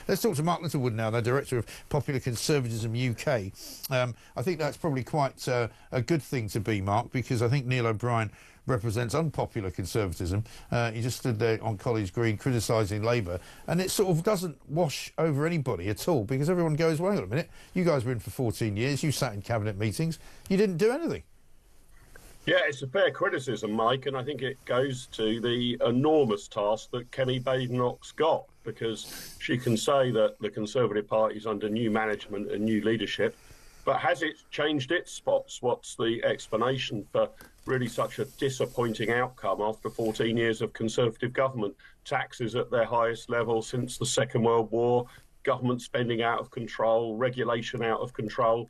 Let's talk to Mark Littlewood now, the Director of Popular Conservatism UK. I think that's probably quite a good thing to be, Mark, because I think Neil O'Brien represents unpopular conservatism. He just stood there on College Green criticising Labour, and it sort of doesn't wash over anybody at all, because everyone goes, well, hang on a minute, you guys were in for 14 years, you sat in cabinet meetings, you didn't do anything. Yeah, it's a fair criticism, Mike, and I think it goes to the enormous task that Kemi Badenoch's got, because she can say that the Conservative Party is under new management and new leadership, but has it changed its spots? What's the explanation for really such a disappointing outcome after 14 years of Conservative government? Taxes at their highest level since the Second World War, government spending out of control, regulation out of control.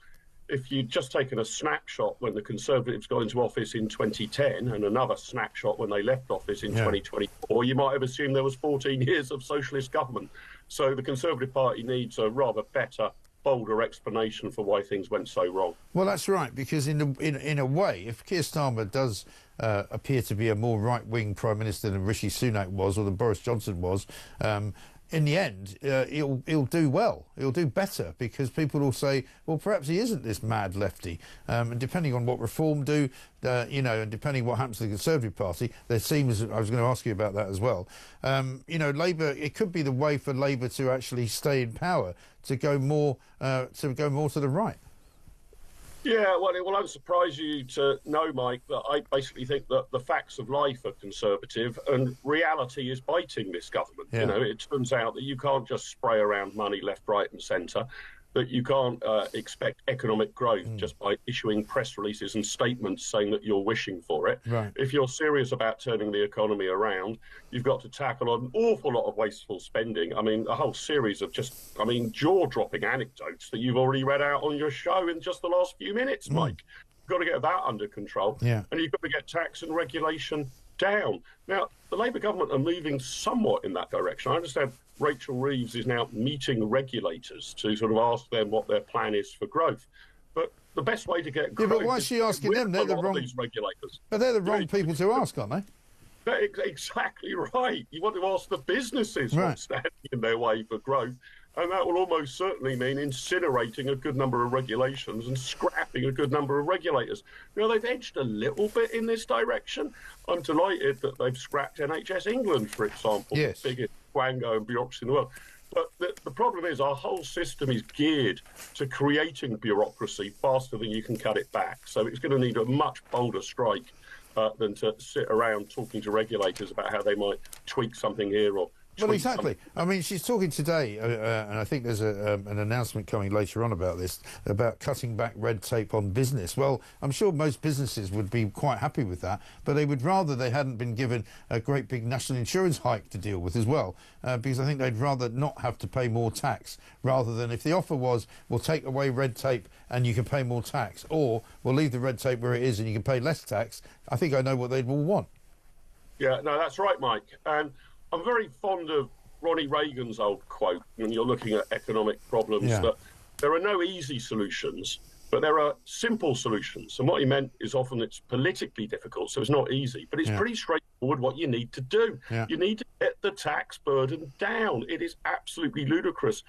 If you'd just taken a snapshot when the Conservatives got into office in 2010 and another snapshot when they left office in 2024, you might have assumed there was 14 years of socialist government. So the Conservative Party needs a rather better, bolder explanation for why things went so wrong. Well, that's right, because in a way, if Keir Starmer does appear to be a more right-wing Prime Minister than Rishi Sunak was or than Boris Johnson was, in the end, he'll do well. He'll do better, because people will say, well, perhaps he isn't this mad lefty. And depending on what Reform do, and depending what happens to the Conservative Party, there seems, I was going to ask you about that as well, Labour, it could be the way for Labour to actually stay in power, to go more to the right. Yeah, well, it will unsurprise you to know, Mike, that I basically think that the facts of life are conservative and reality is biting this government. Yeah. It turns out that you can't just spray around money left, right and centre, that you can't expect economic growth just by issuing press releases and statements saying that you're wishing for it. Right. If you're serious about turning the economy around, you've got to tackle an awful lot of wasteful spending. I mean, a whole series of jaw-dropping anecdotes that you've already read out on your show in just the last few minutes, Mike. You've got to get that under control. Yeah. And you've got to get tax and regulation down. Now, the Labour government are moving somewhat in that direction. I understand Rachel Reeves is now meeting regulators to sort of ask them what their plan is for growth. But the best way to get growth... Yeah, but why is she asking them? They're the wrong... these regulators. But they're the wrong people to ask, aren't they? That's exactly right. You want to ask the businesses what's standing in their way for growth. And that will almost certainly mean incinerating a good number of regulations and scrapping a good number of regulators. They've edged a little bit in this direction. I'm delighted that they've scrapped NHS England, for example, yes, the biggest quango and bureaucracy in the world. But the problem is our whole system is geared to creating bureaucracy faster than you can cut it back. So it's going to need a much bolder strike than to sit around talking to regulators about how they might tweak something here or... Well, exactly. I mean, she's talking today, and I think there's an announcement coming later on about this, about cutting back red tape on business. Well, I'm sure most businesses would be quite happy with that, but they would rather they hadn't been given a great big national insurance hike to deal with as well, because I think they'd rather not have to pay more tax, rather than if the offer was, we'll take away red tape and you can pay more tax, or we'll leave the red tape where it is and you can pay less tax. I think I know what they'd all want. Yeah, no, that's right, Mike. And I'm very fond of Ronnie Reagan's old quote when you're looking at economic problems, that there are no easy solutions, but there are simple solutions. And what he meant is often it's politically difficult, so it's not easy, but it's pretty straightforward what you need to do. Yeah. You need to get the tax burden down. It is absolutely ludicrous.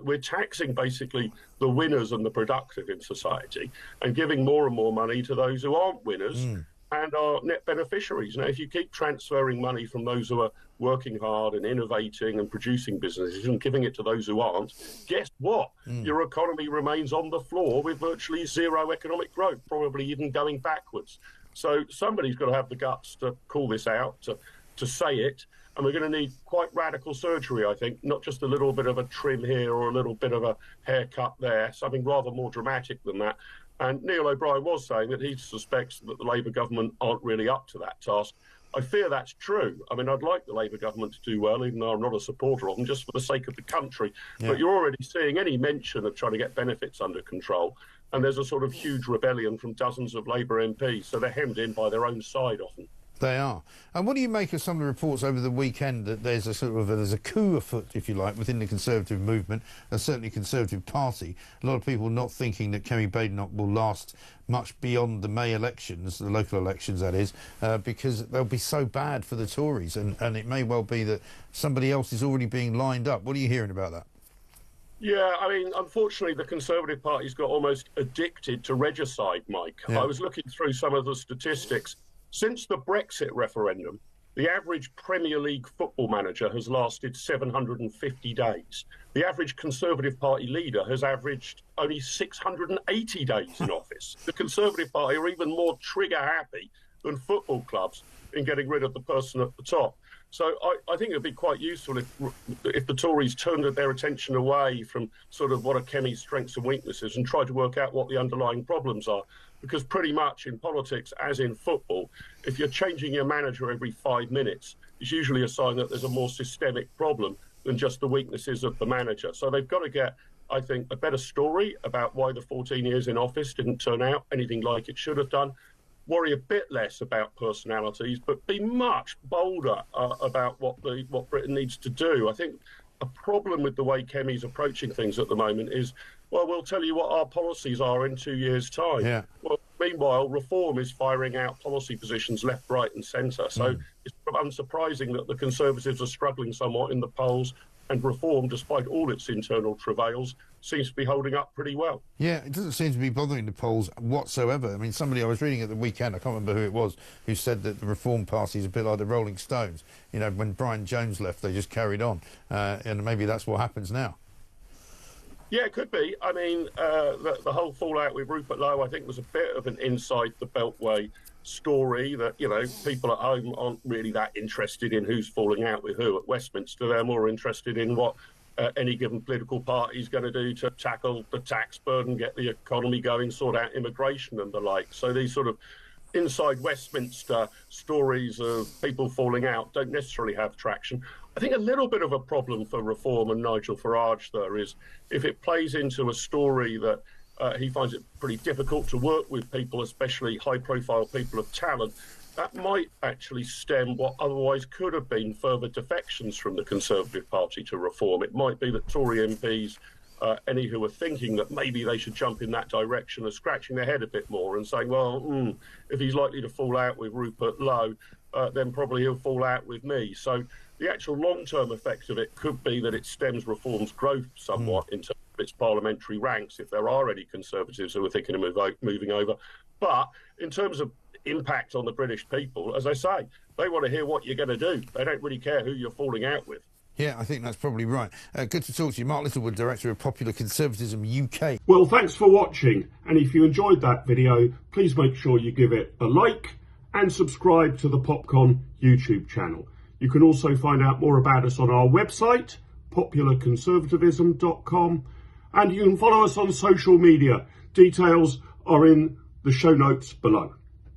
We're taxing basically the winners and the productive in society and giving more and more money to those who aren't winners. And are net beneficiaries. Now, if you keep transferring money from those who are working hard and innovating and producing businesses and giving it to those who aren't, guess what? Your economy remains on the floor with virtually zero economic growth, probably even going backwards. So somebody's got to have the guts to call this out, to say it. And we're going to need quite radical surgery, I think, not just a little bit of a trim here or a little bit of a haircut there, something rather more dramatic than that. And Neil O'Brien was saying that he suspects that the Labour government aren't really up to that task. I fear that's true. I mean, I'd like the Labour government to do well, even though I'm not a supporter of them, just for the sake of the country. Yeah. But you're already seeing any mention of trying to get benefits under control, and there's a sort of huge rebellion from dozens of Labour MPs, so they're hemmed in by their own side often. They are. And what do you make of some of the reports over the weekend that there's a sort of there's a coup afoot, if you like, within the Conservative movement, and certainly Conservative Party? A lot of people not thinking that Kemi Badenoch will last much beyond the May elections, the local elections that is, because they'll be so bad for the Tories, and it may well be that somebody else is already being lined up. What are you hearing about that? Yeah, I mean, unfortunately, the Conservative Party's got almost addicted to regicide, Mike. Yeah. I was looking through some of the statistics. Since the Brexit referendum, the average Premier League football manager has lasted 750 days. The average Conservative Party leader has averaged only 680 days in office. The Conservative Party are even more trigger happy than football clubs in getting rid of the person at the top. So I think it would be quite useful if the Tories turned their attention away from sort of what are Kemi's strengths and weaknesses and tried to work out what the underlying problems are. Because pretty much in politics, as in football, if you're changing your manager every 5 minutes, it's usually a sign that there's a more systemic problem than just the weaknesses of the manager. So they've got to get, I think, a better story about why the 14 years in office didn't turn out anything like it should have done. Worry a bit less about personalities, but be much bolder about what Britain needs to do. I think a problem with the way Kemi's approaching things at the moment is, well, we'll tell you what our policies are in 2 years' time. Yeah. Well, meanwhile, Reform is firing out policy positions left, right and centre. So it's unsurprising that the Conservatives are struggling somewhat in the polls, and Reform, despite all its internal travails, seems to be holding up pretty well. Yeah, it doesn't seem to be bothering the polls whatsoever. I mean, somebody I was reading at the weekend, I can't remember who it was, who said that the Reform Party is a bit like the Rolling Stones. You know, when Brian Jones left, they just carried on. And maybe that's what happens now. Yeah, it could be. I mean, the whole fallout with Rupert Lowe, I think, was a bit of an inside the Beltway story that, you know, people at home aren't really that interested in who's falling out with who at Westminster. They're more interested in what any given political party is going to do to tackle the tax burden, get the economy going, sort out immigration and the like. So these sort of inside Westminster stories of people falling out don't necessarily have traction. I think a little bit of a problem for Reform and Nigel Farage, though, is if it plays into a story that he finds it pretty difficult to work with people, especially high-profile people of talent, that might actually stem what otherwise could have been further defections from the Conservative Party to Reform. It might be that Tory MPs, any who are thinking that maybe they should jump in that direction, are scratching their head a bit more and saying, well, if he's likely to fall out with Rupert Lowe, then probably he'll fall out with me. So the actual long-term effect of it could be that it stems Reform's growth somewhat in terms of its parliamentary ranks, if there are any Conservatives who are thinking of moving over. But in terms of impact on the British people, as I say, they want to hear what you're going to do. They don't really care who you're falling out with. Yeah, I think that's probably right. Good to talk to you. Mark Littlewood, Director of Popular Conservatism UK. Well, thanks for watching. And if you enjoyed that video, please make sure you give it a like and subscribe to the Popcon YouTube channel. You can also find out more about us on our website, popularconservatism.com, and you can follow us on social media. Details are in the show notes below.